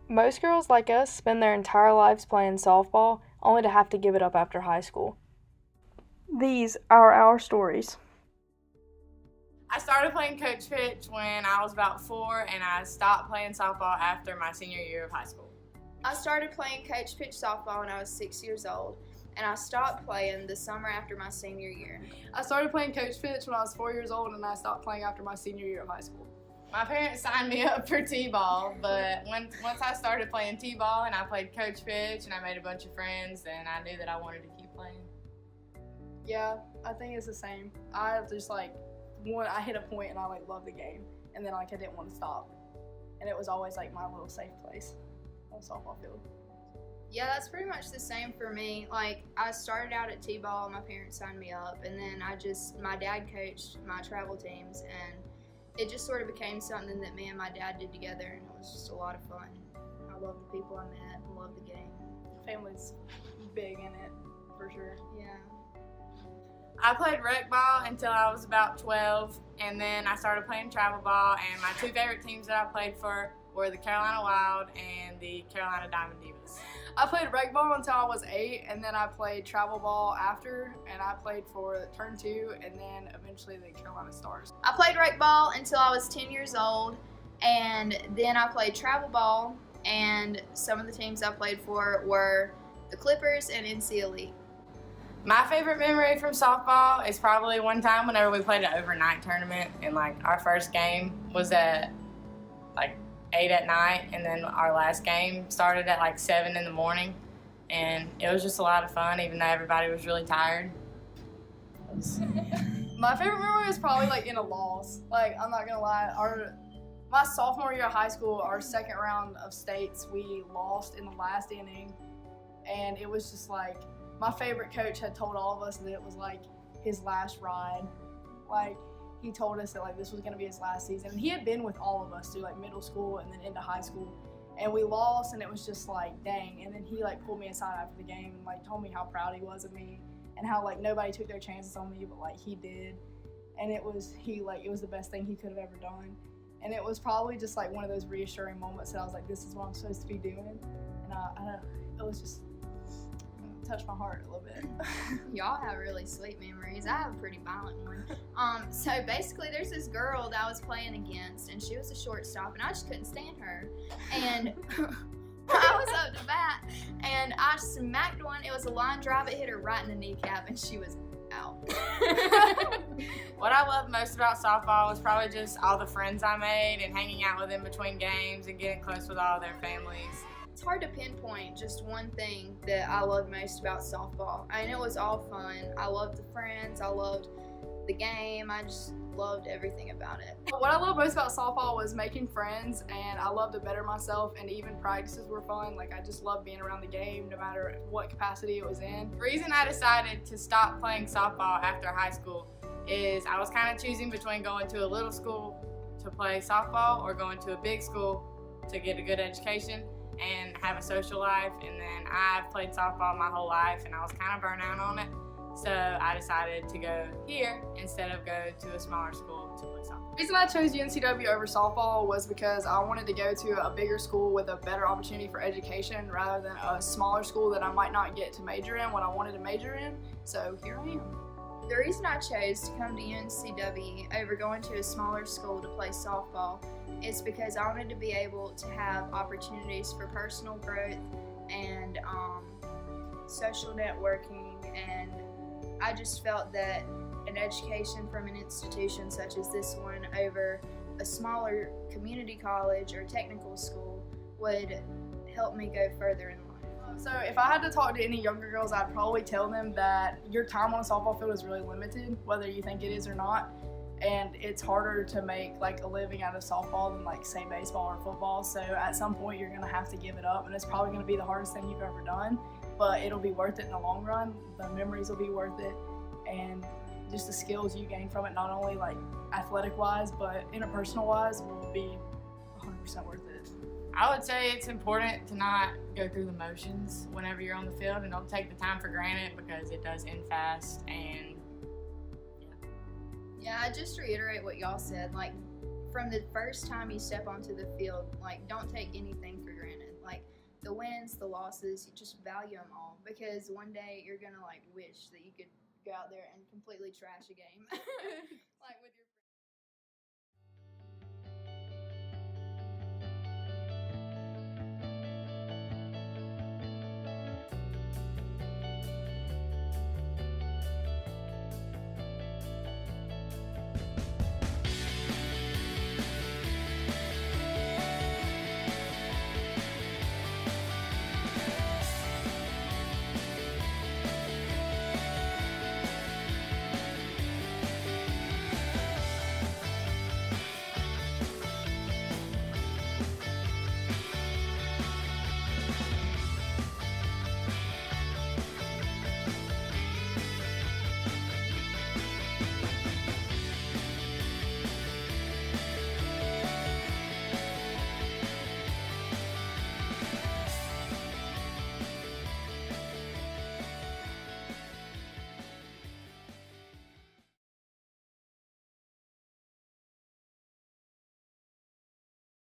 Most girls like us spend their entire lives playing softball, only to have to give it up after high school. These are our stories. I started playing coach pitch when I was about 4, and I stopped playing softball after my senior year of high school. I started playing coach pitch softball when I was 6 years old, and I stopped playing the summer after my senior year. I started playing coach pitch when I was 4 years old, and I stopped playing after my senior year of high school. My parents signed me up for t-ball, but once I started playing t-ball and I played coach pitch and I made a bunch of friends, then I knew that I wanted to keep playing. Yeah, I think it's the same. I just I hit a point and I loved the game, and then I didn't want to stop, and it was always my little safe place on the softball field. Yeah, that's pretty much the same for me. I started out at t-ball, my parents signed me up, and then my dad coached my travel teams, and it just sort of became something that me and my dad did together, and it was just a lot of fun. I love the people I met, I love the game. Family's big in it, for sure. Yeah. I played rec ball until I was about 12, and then I started playing travel ball, and my two favorite teams that I played for were the Carolina Wild and the Carolina Diamond Divas. I played rec ball until I was 8, and then I played travel ball after, and I played for Turn 2, and then eventually the Carolina Stars. I played rec ball until I was 10 years old, and then I played travel ball, and some of the teams I played for were the Clippers and NC Elite. My favorite memory from softball is probably one time whenever we played an overnight tournament, and our first game was at 8 at night, and then our last game started at 7 in the morning, and it was just a lot of fun even though everybody was really tired. My favorite memory was probably in a loss. I'm not gonna lie, my sophomore year of high school, our second round of states, we lost in the last inning, and it was just my favorite coach had told all of us that it was his last ride. He told us that this was going to be his last season, and he had been with all of us through middle school and then into high school, and we lost, and it was just dang. And then he pulled me aside after the game and told me how proud he was of me and how nobody took their chances on me, but he did, and it was the best thing he could have ever done. And it was probably just one of those reassuring moments that I was this is what I'm supposed to be doing, and I don't know, it was just touched my heart a little bit. Y'all have really sweet memories. I have a pretty violent one. So basically there's this girl that I was playing against, and she was a shortstop, and I just couldn't stand her. And I was up to bat, and I smacked one. It was a line drive. It hit her right in the kneecap, and she was out. What I loved most about softball was probably just all the friends I made and hanging out with them between games and getting close with all their families. It's hard to pinpoint just one thing that I loved most about softball. I mean, it was all fun. I loved the friends. I loved the game. I just loved everything about it. What I loved most about softball was making friends, and I loved to better myself, and even practices were fun. I just loved being around the game no matter what capacity it was in. The reason I decided to stop playing softball after high school is I was kind of choosing between going to a little school to play softball or going to a big school to get a good education and have a social life. And then I've played softball my whole life, and I was kind of burnt out on it, so I decided to go here instead of go to a smaller school to play softball. The reason I chose UNCW over softball was because I wanted to go to a bigger school with a better opportunity for education rather than a smaller school that I might not get to major in what I wanted to major in, so here I am. The reason I chose to come to UNCW over going to a smaller school to play softball is because I wanted to be able to have opportunities for personal growth and social networking, and I just felt that an education from an institution such as this one over a smaller community college or technical school would help me go further in life. So if I had to talk to any younger girls, I'd probably tell them that your time on a softball field is really limited, whether you think it is or not. And it's harder to make a living out of softball than say baseball or football. So at some point you're gonna have to give it up, and it's probably gonna be the hardest thing you've ever done, but it'll be worth it in the long run. The memories will be worth it, and just the skills you gain from it, not only athletic wise, but interpersonal wise, will be 100% worth it. I would say it's important to not go through the motions whenever you're on the field, and don't take the time for granted because it does end fast. And yeah, I just reiterate what y'all said. From the first time you step onto the field, don't take anything for granted. the wins, the losses, you just value them all, because one day you're gonna like wish that you could go out there and completely trash a game. Like with your